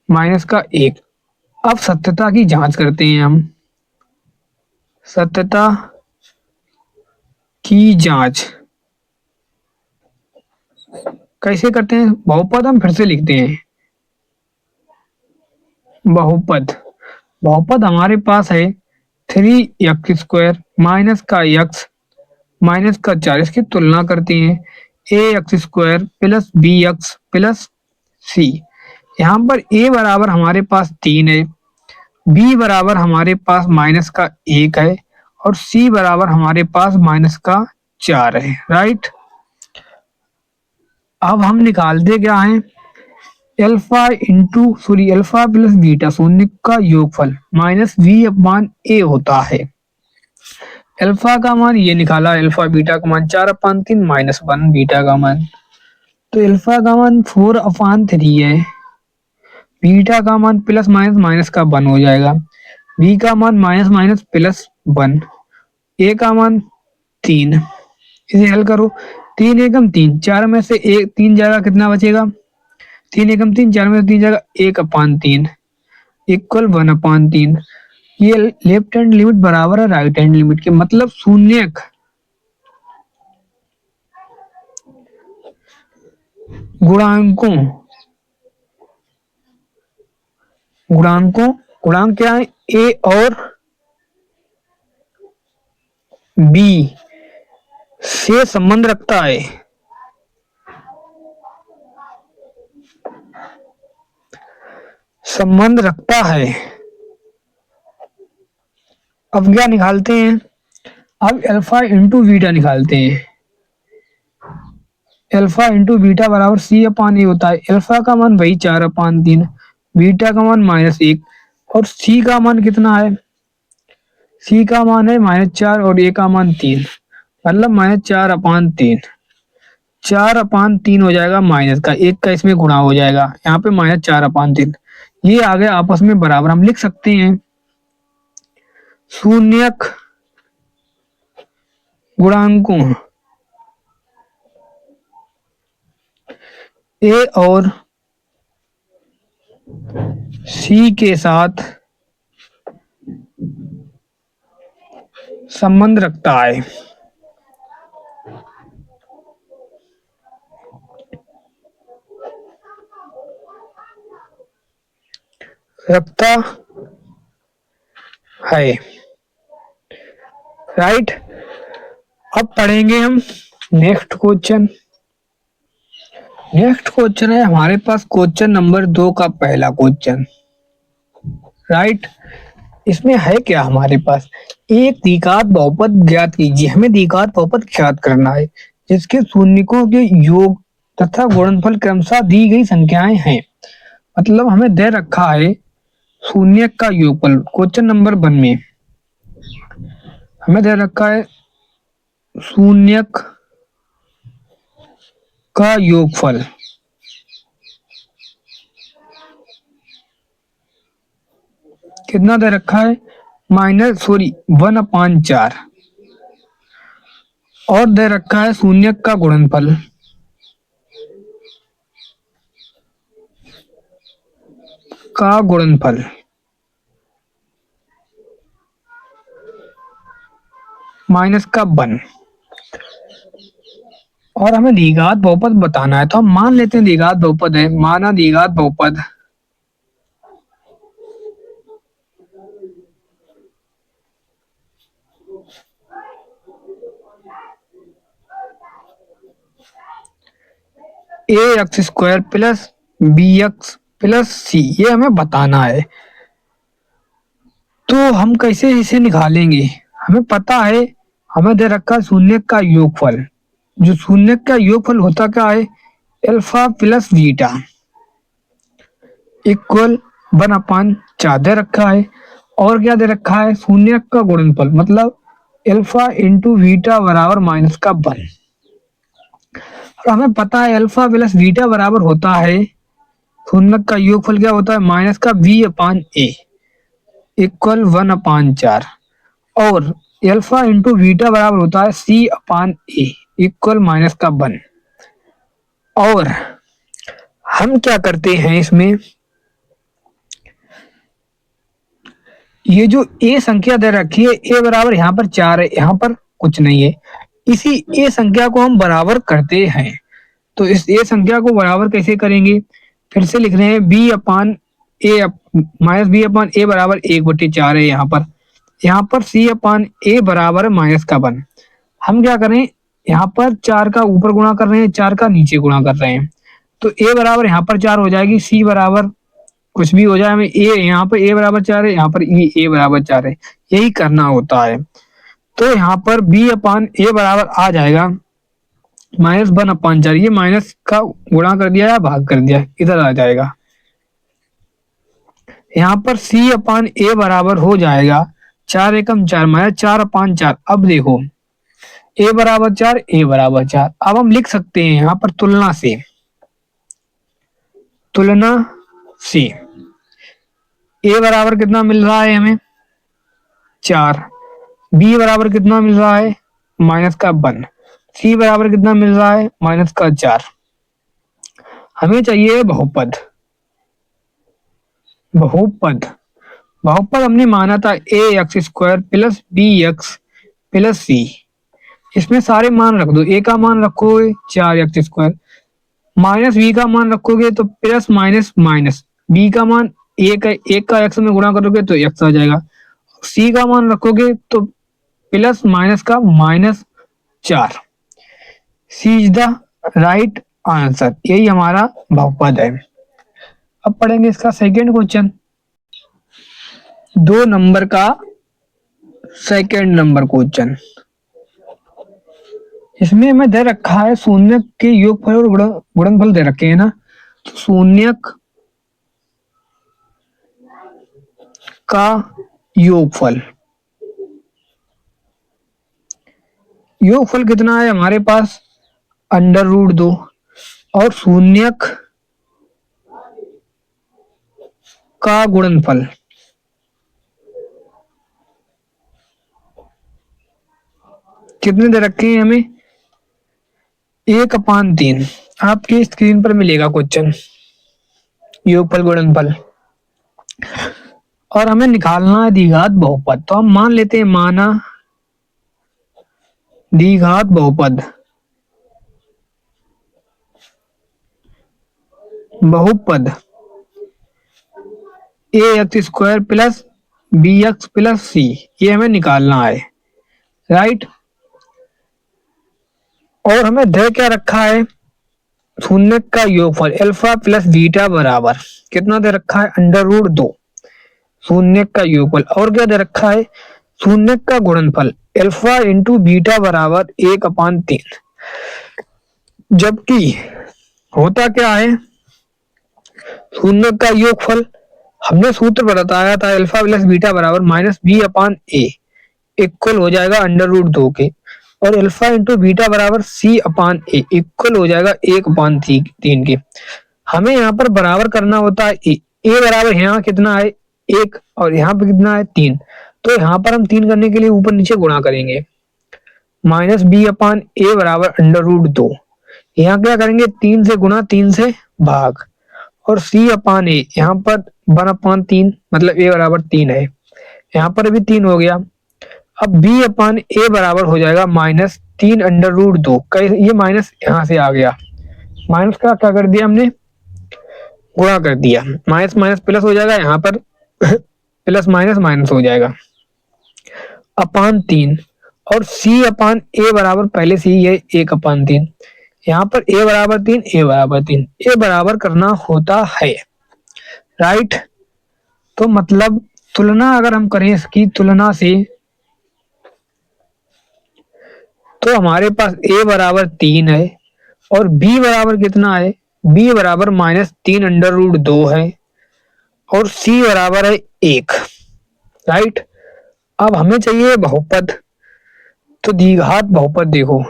A: -1। अब सत्यता की जांच करते हैं हम। सत्यता की जांच कैसे करते हैं, बहुपद हम फिर से लिखते हैं। बहुपद हमारे पास है 3x² माइनस का x माइनस का 4। इसकी तुलना करते हैं, ax² plus bx plus c। यहाँ पर a बराबर हमारे पास 3 है, b बराबर हमारे पास -1 है और c बराबर हमारे पास -4 है। राइट। अब हम निकालते क्या है, अल्फा प्लस बीटा शून्य का योगफल -v/a होता है। अल्फा का मान ये निकाला, अल्फा बीटा का मान 4/3 -1 बीटा का मान, तो अल्फा का मान 4/3 है, बीटा का मान प्लस माइनस माइनस का 1 हो जाएगा, बी का मान माइनस माइनस प्लस 1, ए का मान 3। इसे हल करो, 3 एकम 3, 4 में से एक 3 जाएगा, कितना बचेगा, 3 एकम 3, 4 में से 3 जाएगा 1/3 इक्वल 1/3। ये लेफ्ट हैंड लिमिट बराबर है राइट हैंड लिमिट के, मतलब शून्यक गुणांकों गुणांक क्या है, ए और बी से संबंध रखता है। संबंध रखता है। अब क्या निकालते हैं, अब अल्फा इंटू बीटा निकालते हैं। अल्फा इंटू बीटा बराबर c/a होता है। अल्फा का मान वही 4/3, बीटा का मान -1 और c का मान कितना है, c का मान है -4 और a का मान 3, मतलब -4/3। 4/3 हो जाएगा, माइनस का 1 का इसमें गुणा हो जाएगा, यहाँ पे -4/3। ये आ गए आपस में बराबर। हम लिख सकते हैं शून्यक गुणांकों ए और सी के साथ संबंध रखता है। रखता है। राइट। अब पढ़ेंगे हम नेक्स्ट क्वेश्चन। नेक्स्ट क्वेश्चन है हमारे पास क्वेश्चन नंबर 2 का पहला क्वेश्चन। राइट। इसमें है क्या, हमारे पास एक द्विघात बहुपद ज्ञात कीजिए। हमें द्विघात बहुपद ज्ञात करना है जिसके शून्यकों के योग तथा गुणनफल क्रमशः दी गई संख्याएं हैं। मतलब हमें दे रखा है शून्य का योगफल। क्वेश्चन नंबर 1 में हमें दे रखा है शून्यक का योगफल। कितना दे रखा है, 1/4 और दे रखा है शून्यक का गुणनफल -1 और हमें द्विघात बहुपद बताना है। तो हम मान लेते हैं द्विघात बहुपद है। माना द्विघात बहुपद a x square plus b x plus c, ये हमें बताना है। तो हम कैसे इसे निकालेंगे? हमें पता है, हमें दे रखा शून्य का योगफल। जो शून्य का योगफल होता क्या है? अल्फा प्लस बीटा इक्वल 1/4 दे रखा है। और क्या दे रखा है? शून्य का गुणनफल, मतलब अल्फा इंटू बीटा बराबर माइनस का 1। और हमें पता है अल्फा प्लस बीटा बराबर होता है, शून्य का योगफल क्या होता है? माइनस का बी अपान ए इक्वल 1/4। और अल्फा इंटू बीटा बराबर होता है सी अपान ए इक्वल माइनस का 1। और हम क्या करते हैं इसमें, ये जो ए संख्या दे रखी है, ए बराबर यहाँ पर 4 है, यहाँ पर कुछ नहीं है। इसी ए संख्या को हम बराबर करते हैं। तो इस ए संख्या को बराबर कैसे करेंगे? फिर से लिख रहे हैं बी अपान ए माइनस बी अपान ए बराबर 1/4 है यहाँ पर सी अपान ए बराबर माइनस का 1। हम क्या करें, यहाँ पर 4 का ऊपर गुणा कर रहे हैं, 4 का नीचे गुणा कर रहे हैं। तो ए बराबर यहाँ पर 4 हो जाएगी, सी बराबर कुछ भी हो जाए, हमें ए यहाँ पर ए बराबर 4 है, यहाँ पर ए बराबर 4 है, यही करना होता है। तो यहाँ पर बी अपान ए बराबर आ जाएगा -1/4। ये माइनस का गुणा कर दिया या भाग कर दिया, इधर आ जाएगा। यहाँ पर सी अपान ए बराबर हो जाएगा 4 एकम 4 -4/4। अब देखो ए बराबर 4, ए बराबर 4। अब हम लिख सकते हैं यहाँ पर तुलना से ए बराबर कितना मिल रहा है हमें? 4। बी बराबर कितना मिल रहा है? माइनस का 1। सी बराबर कितना मिल रहा है? माइनस का 4। हमें चाहिए बहुपद। बहुपद हमने माना था a x square plus b x plus c. इसमें सारे मान रख दो। ए का मान रखोगे 4x स्क्वायर, माइनस बी का मान रखोगे तो प्लस माइनस माइनस, बी का मान एक का एक्स में गुणा करोगे तो एक्स आ जाएगा, सी का मान रखोगे तो प्लस माइनस का -4। सी इज द राइट आंसर। यही हमारा बहुपद है। अब पढ़ेंगे इसका सेकेंड क्वेश्चन, 2 नंबर का सेकेंड नंबर क्वेश्चन। इसमें हमें दे रखा है शून्य के योगफल और गुणनफल दे रखे हैं ना। तो शून्य का योगफल कितना है हमारे पास? √2। और शून्य का गुणनफल कितने दे रखे हैं हमें? 1/3। आपकी स्क्रीन पर मिलेगा क्वेश्चन, योगफल गुणनफल। और हमें निकालना है द्विघात बहुपद। तो हम मान लेते हैं, माना द्विघात बहुपद a x square plus b x plus c, ये हमें निकालना है, राइट। और हमें दे क्या रखा है? शून्य का योगफल अल्फा प्लस बीटा बराबर कितना दे रखा है? √2 शून्य का योगफल। और क्या दे रखा है? शून्य का गुणनफल अल्फा इंटू बीटा बराबर 1/3। जबकि होता क्या है? शून्य का योगफल हमने सूत्र बताया था, अल्फा प्लस बीटा बराबर -b/a इक्वल हो जाएगा √2 के, और अल्फा इंटू बीटा बराबर c/a इक्वल हो जाएगा 1/3 के। हमें यहाँ पर बराबर करना होता है ए बराबर यहाँ कितना है? 1, और यहाँ पे कितना है? 3। तो यहाँ पर हम 3 करने के लिए ऊपर नीचे गुणा करेंगे, -b/a बराबर √2। यहाँ क्या करेंगे? 3 से गुणा, 3 से भाग, और c/a यहाँ पर 1/3, मतलब a बराबर 3 है, यहाँ पर भी 3 हो गया। अब b/a बराबर हो जाएगा -3 √2। ये माइनस यहाँ से आ गया, माइनस का क्या कर दिया हमने? गुणा कर दिया। माइनस माइनस प्लस हो जाएगा, यहाँ पर प्लस माइनस माइनस हो जाएगा, /3। और c/a बराबर पहले से ही है 1/3, यहाँ पर a बराबर 3, a बराबर 3, a बराबर करना होता है, राइट। तो मतलब तुलना अगर हम करें इसकी तुलना से, तो हमारे पास a बराबर 3 है और b बराबर कितना है, b बराबर -3 √2 है और c बराबर है 1, राइट। अब हमें चाहिए बहुपद, तो द्विघात बहुपद देखो,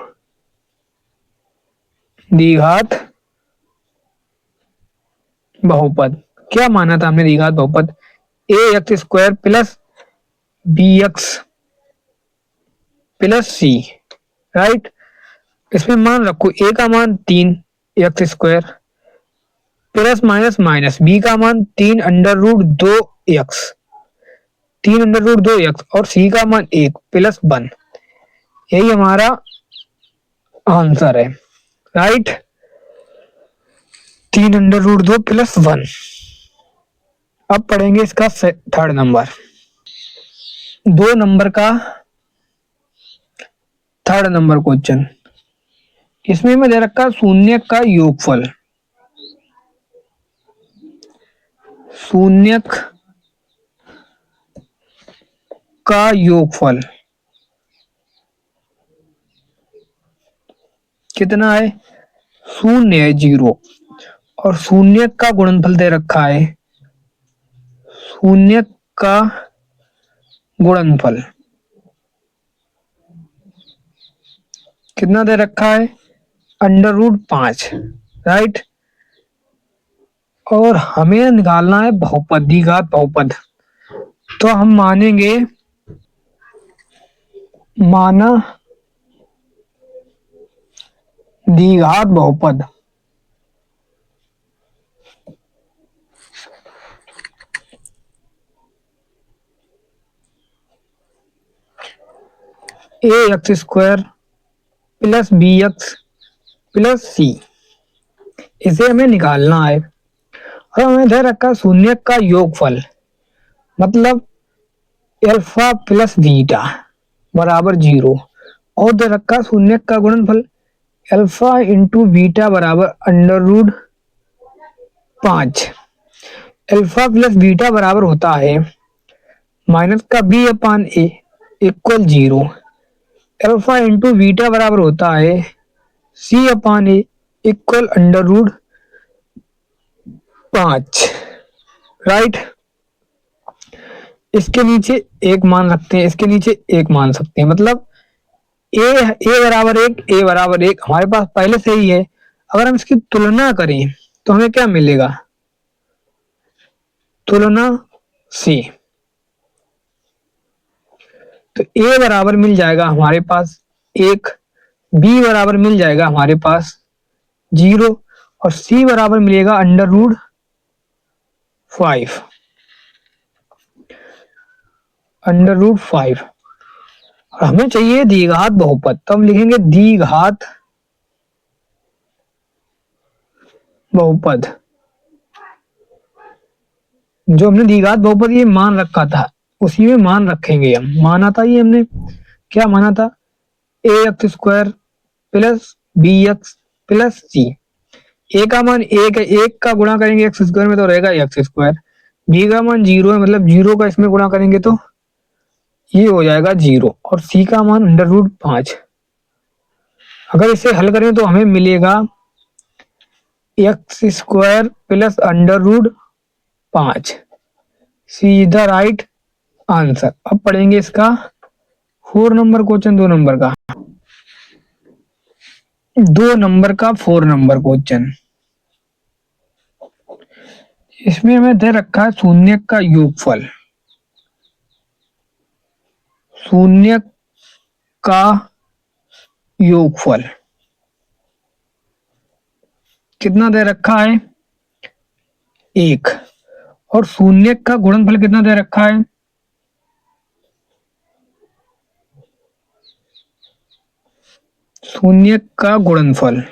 A: द्विघात बहुपद क्या माना था हमने, द्विघात बहुपद ax² plus bx plus c, right. इसमें मान रखो a का मान 3x² plus minus minus b का मान 3 √2x, 3 √2x और c का मान 1 प्लस 1, यही हमारा आंसर है, राइट। 3 √2 प्लस 1। अब पढ़ेंगे इसका थर्ड नंबर, 2 नंबर का थर्ड नंबर क्वेश्चन। इसमें मैं दे रखा शून्य का योगफल, शून्य का योगफल कितना है, शून्य है, 0, और शून्य का गुणनफल दे रखा है, शून्य का गुणनफल कितना दे रखा है, √5, राइट। और हमें निकालना है बहुपद, द्विघात बहुपद। तो हम मानेंगे, माना द्विघात बहुपद, ax² plus bx plus c, इसे हमें निकालना है। और हमें दे रखा शून्य का योगफल, मतलब अल्फा प्लस बीटा बराबर 0, और दे रखा शून्य का गुणनफल अल्फा इंटू बीटा बराबर √5। अल्फा प्लस बीटा बराबर होता है माइनस का b/a equal 0, alpha into beta बराबर होता है c/a इक्वल √5, राइट। इसके नीचे एक मान रखते हैं, इसके नीचे एक मान सकते हैं, मतलब a बराबर 1, a बराबर 1 हमारे पास पहले से ही है। अगर हम इसकी तुलना करें तो हमें क्या मिलेगा, तुलना से तो a बराबर मिल जाएगा हमारे पास 1, b बराबर मिल जाएगा हमारे पास 0 और c बराबर मिलेगा √5, √5। और हमें चाहिए द्विघात बहुपद, तो हम लिखेंगे द्विघात बहुपद। जो हमने द्विघात बहुपद ये मान रखा था उसी में मान रखेंगे हम, माना था ये हमने, क्या माना था, ax² plus bx plus c, a का मान 1 है, 1 का गुणा करेंगे x² में तो रहेगा x², b का मान 0 है, मतलब 0 का इसमें गुणा करेंगे तो ये हो जाएगा 0, और c का मान √5। अगर इसे हल करें तो हमें मिलेगा x² plus √5, C is the right answer. अब पढ़ेंगे इसका 4 नंबर क्वेश्चन, 2 नंबर का, 2 नंबर का 4 नंबर क्वेश्चन। इसमें हमें दे रखा है शून्य का योगफल, शून्य का योगफल कितना दे रखा है, 1, और शून्य का गुणनफल कितना दे रखा है, शून्य का गुणनफल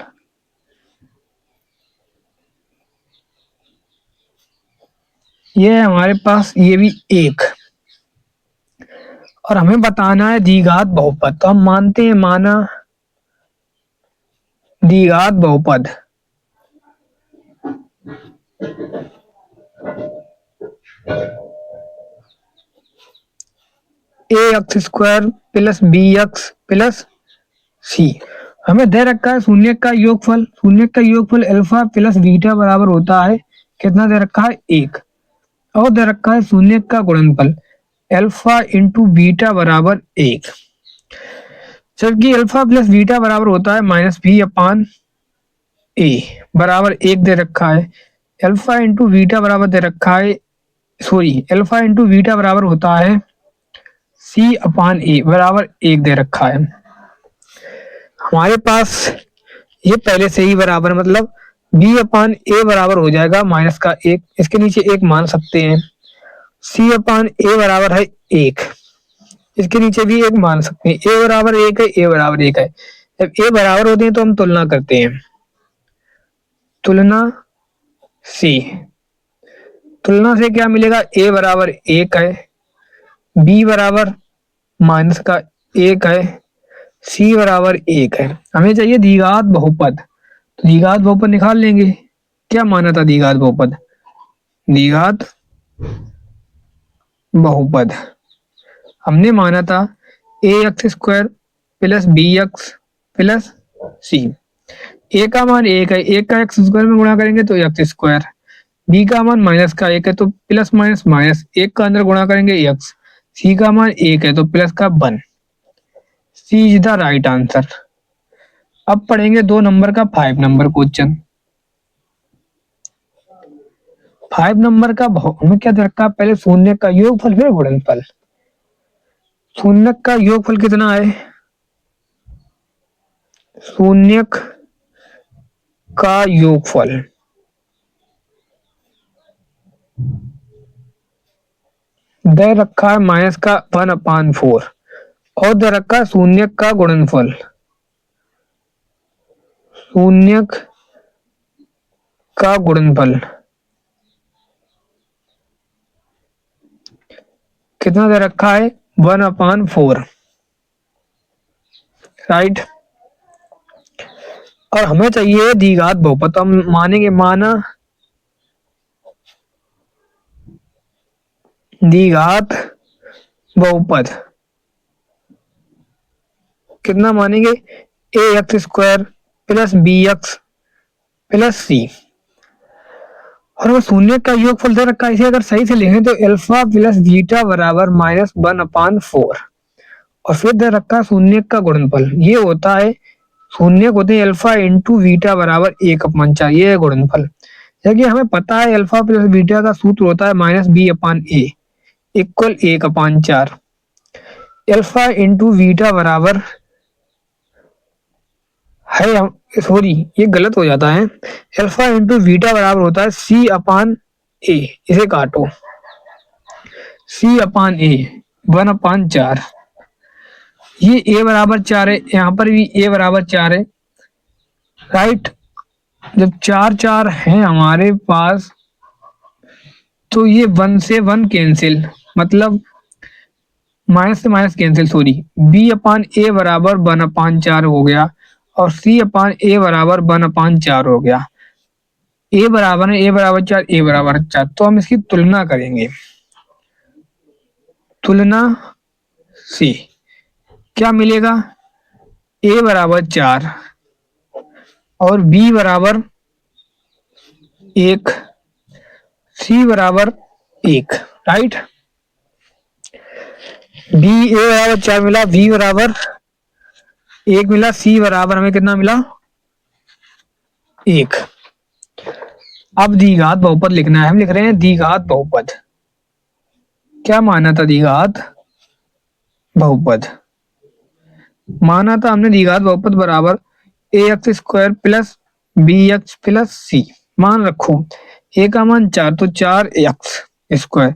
A: ये है हमारे पास, ये भी 1, और हमें बताना है द्विघात बहुपद। तो हम मानते हैं, माना द्विघात बहुपद। A x square plus b x plus c. हमें दे रखा है शून्य का योगफल। शून्य का योगफल अल्फा प्लस बीटा बराबर होता है कितना दे रखा है 1। और दे रखा है शून्य का गुणनफल अल्फा इंटू बीटा बराबर 1, जबकि अल्फा प्लस बीटा बराबर होता है -b/a बराबर 1 दे रखा है। अल्फा इंटू बीटा बराबर दे रखा है, सॉरी, अल्फा इंटू बीटा बराबर होता है c/a बराबर 1 दे रखा है। हमारे पास ये पहले से ही बराबर, मतलब b/a बराबर हो जाएगा -1। इसके नीचे 1 मान सकते हैं। c/a बराबर है 1, इसके नीचे भी 1 मान सकते हैं। a बराबर 1 है, a बराबर 1 है। जब a बराबर होते हैं तो हम तुलना करते हैं। तुलना से क्या मिलेगा, a बराबर 1 है, b बराबर -1 है, c बराबर 1 है। हमें चाहिए द्विघात बहुपद, तो द्विघात बहुपद निकाल लेंगे। क्या माना था द्विघात बहुपद? द्विघात बहुपद हमने माना था ax² plus bx plus c। a का मान 1 है, 1 का x² में गुणा करेंगे तो x²। b का मान -1 है तो प्लस माइनस माइनस 1 का अंदर गुणा करेंगे x। c का मान 1 है तो प्लस का 1। सी इज द राइट आंसर। अब पढ़ेंगे 2 नंबर का 5 नंबर क्वेश्चन। 5 नंबर का हमें क्या दे रखा है, पहले शून्य का योगफल फिर गुणनफल। शून्य का योगफल कितना है? शून्य का योगफल दे रखा है -1/4 और दे रखा है शून्य का गुणनफल। शून्य का गुणनफल कितना दे रखा है 1/4, राइट। और हमें चाहिए द्विघात बहुपद, तो हम मानेंगे, माना द्विघात बहुपद कितना मानेंगे, ax² plus bx plus c। और वो शून्य का योगफल दे रखा है, इसे अगर सही से लिखें तो अल्फा प्लस बीटा बराबर -1/4 और फिर दे रखा है शून्य का गुणनफल। ये होता है, शून्य होते हैं अल्फा इंटू बीटा बराबर 1/4, ये है गुणनफल। जबकि हमें पता है अल्फा प्लस बीटा का सूत्र होता है -b/a equal 1/4। Alpha into beta बराबर है, सॉरी ये गलत हो जाता है। अल्फा इंटू बीटा बराबर होता है c/a, इसे काटो, c/a 1/4। ये a बराबर 4 है, यहाँ पर भी a बराबर 4 है, राइट। जब 4 है हमारे पास तो ये 1 से 1 कैंसिल, मतलब माइनस से माइनस कैंसिल, सॉरी। b/a बराबर 1/4 हो गया और c/a बराबर 1/4 हो गया। a बराबर है, a बराबर 4, a बराबर 4, तो हम इसकी तुलना करेंगे। तुलना से क्या मिलेगा, a बराबर 4 और b बराबर 1, c बराबर 1, राइट। a बराबर 4 मिला, b बराबर 1 मिला, c बराबर हमें कितना मिला 1। अब द्विघात बहुपद लिखना है, हम लिख रहे हैं द्विघात बहुपद। क्या माना था द्विघात बहुपद? माना था हमने द्विघात बहुपद बराबर ax² plus bx plus c। मान रखो a का मान 4 तो 4x²,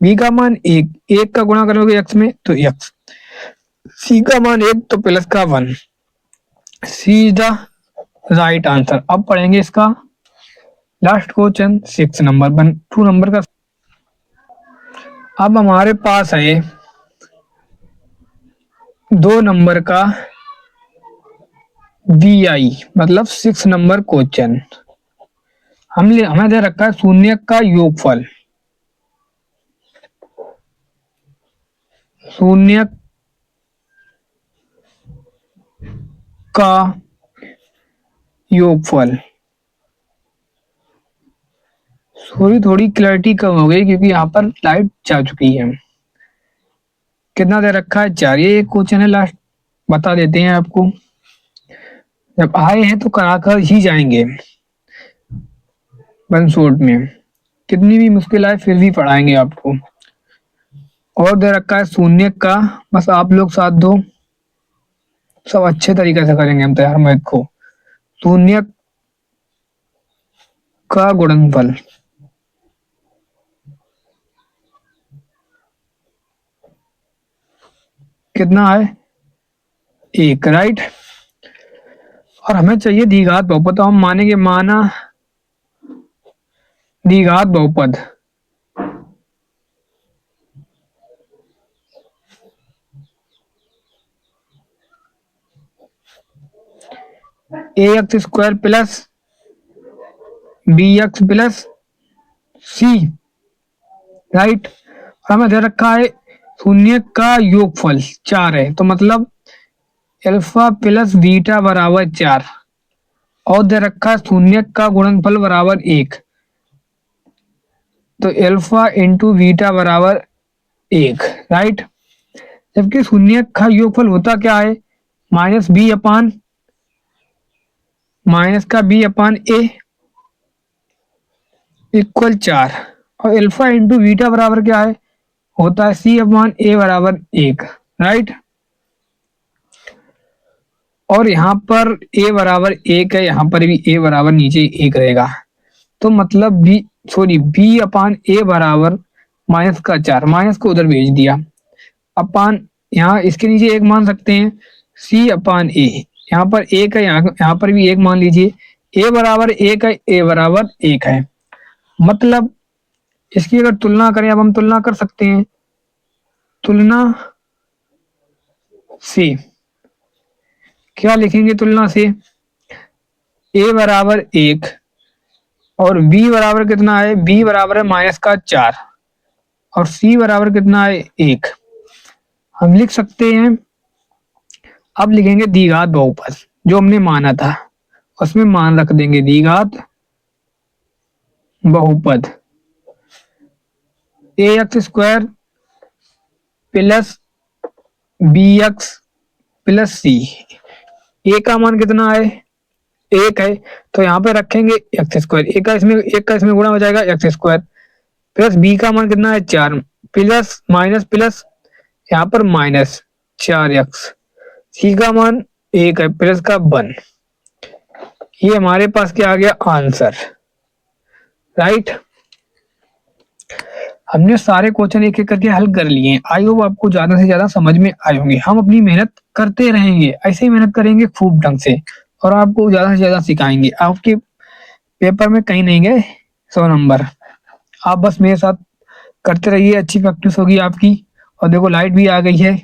A: b का मान 1, 1 का गुणा करोगे x में तो x, c का मान 1 तो प्लस का 1। सी इज द राइट आंसर। अब पढ़ेंगे इसका लास्ट क्वेश्चन 6 नंबर 2 नंबर का। अब हमारे पास है 2 नंबर का BI मतलब 6 नंबर क्वेश्चन। हमें दे रखा है शून्य का योगफल, शून्य का योगफल। थोड़ी क्लैरिटी कम हो गई क्योंकि यहाँ पर लाइट जा चुकी है। कितना दे रखा है 4। ये एक क्वेश्चन है लास्ट, बता देते हैं आपको। जब आए हैं तो कराकर ही जाएंगे वन शॉट में, कितनी भी मुश्किल आए फिर भी पढ़ाएंगे आपको। और दे रखा है शून्य का, बस आप लोग साथ दो, सब अच्छे तरीके से करेंगे हम तैयार मैथ को। शून्य का गुणनफल, कितना है 1, राइट। और हमें चाहिए द्विघात बहुपद, तो हम मानेंगे माना द्विघात बहुपद। ax² plus bx plus c, right. और हमें दे रखा है शून्य का योगफल 4 है, तो मतलब अल्फा प्लस बीटा बराबर 4। और दे रखा है शून्य का गुणनफल बराबर 1, तो अल्फा इंटू बीटा बराबर 1, राइट। जबकि शून्य का योगफल होता क्या है, माइनस बी अपान माइनस का बी अपान ए इक्वल 4। और अल्फा इंटू बीटा बराबर क्या है, होता है सी अपान ए बराबर 1, राइट। और यहाँ पर ए बराबर 1 है, यहाँ पर भी ए बराबर नीचे 1 रहेगा, तो मतलब बी अपान ए बराबर माइनस का 4, माइनस को उधर भेज दिया, अपान यहाँ इसके नीचे 1 मान सकते हैं, सी अपान ए, यहाँ पर 1 है, यहाँ पर भी 1 मान लीजिए, ए बराबर 1 है, ए बराबर 1 है। मतलब इसकी अगर तुलना करें, अब हम तुलना कर सकते हैं, तुलना से क्या लिखेंगे, तुलना से ए बराबर 1 और बी बराबर कितना है, बी बराबर है माइनस का 4 और सी बराबर कितना है 1, हम लिख सकते हैं। अब लिखेंगे द्विघात बहुपद, जो हमने माना था उसमें मान रख देंगे द्विघात बहुपद ax² plus bx plus c। ए का मान कितना है 1 है, तो यहाँ पे रखेंगे x², एक का इसमें गुणा हो जाएगा x² प्लस बी का मान कितना है 4 प्लस माइनस प्लस यहाँ पर माइनस 4x, सी का मान 1 है प्लस का 1। ये हमारे पास क्या आ गया आंसर, राइट। हमने सारे क्वेश्चन एक एक करके हल कर लिए। आई होप आपको ज्यादा से ज्यादा समझ में आए होंगे। हम अपनी मेहनत करते रहेंगे, ऐसे ही मेहनत करेंगे खूब ढंग से, और आपको ज्यादा से ज्यादा सिखाएंगे। आपके पेपर में कहीं नहीं गए 100 नंबर। आप बस मेरे साथ करते रहिए, अच्छी प्रैक्टिस होगी आपकी। और देखो लाइट भी आ गई है,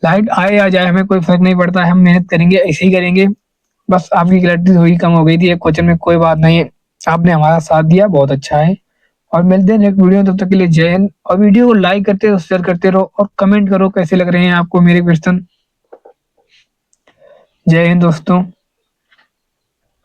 A: लाइट आए आ जाए हमें कोई फर्क नहीं पड़ता है, हम मेहनत करेंगे, ऐसे ही करेंगे। बस आपकी क्लैरिटी थोड़ी कम हो गई थी एक क्वेश्चन में, कोई बात नहीं, आपने हमारा साथ दिया, बहुत अच्छा है। और मिलते हैं नेक्स्ट वीडियो में, तब तक के लिए जय हिंद। और वीडियो को लाइक करते रहो, शेयर करते रहो और कमेंट करो कैसे लग रहे हैं आपको मेरे क्वेश्चन। जय हिंद दोस्तों।